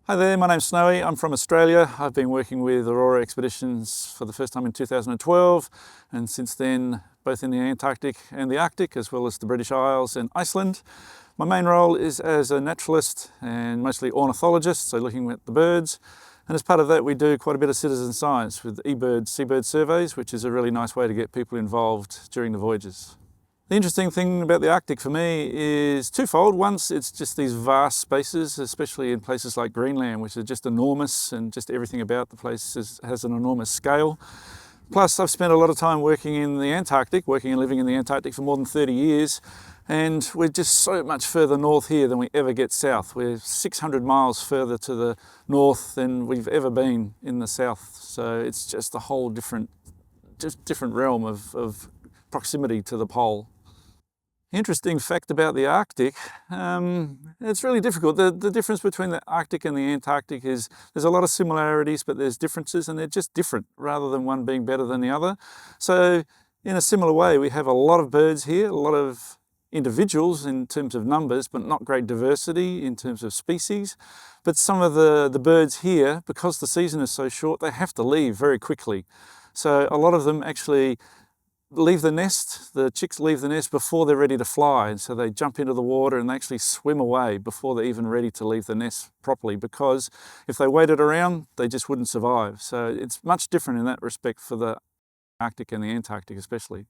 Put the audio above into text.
Hi there, my name's Snowy. I'm from Australia. I've been working with Aurora Expeditions for the first time in 2012, and since then both in the Antarctic and the Arctic, as well as the British Isles and Iceland. My main role is as a naturalist and mostly ornithologist, so looking at the birds. And as part of that, we do quite a bit of citizen science with seabird surveys, which is a really nice way to get people involved during the voyages. The interesting thing about the Arctic for me is twofold. Once, it's just these vast spaces, especially in places like Greenland, which are just enormous, and just everything about the place has an enormous scale. Plus, I've spent a lot of time working in the Antarctic, working and living in the Antarctic for more than 30 years, and we're just so much further north here than we ever get south. We're 600 miles further to the north than we've ever been in the south. So it's just a whole different realm of proximity to the pole. Interesting fact about the Arctic, it's really difficult. The difference between the Arctic and the Antarctic is there's a lot of similarities, but there's differences, and they're just different rather than one being better than the other. So in a similar way, we have a lot of birds here, a lot of individuals in terms of numbers, but not great diversity in terms of species. But some of the birds here, because the season is so short, they have to leave very quickly. So a lot of them actually leave the nest, the chicks leave the nest before they're ready to fly, and so they jump into the water and they actually swim away before they're even ready to leave the nest properly, because if they waited around, they just wouldn't survive. So it's much different in that respect for the Arctic and the Antarctic especially.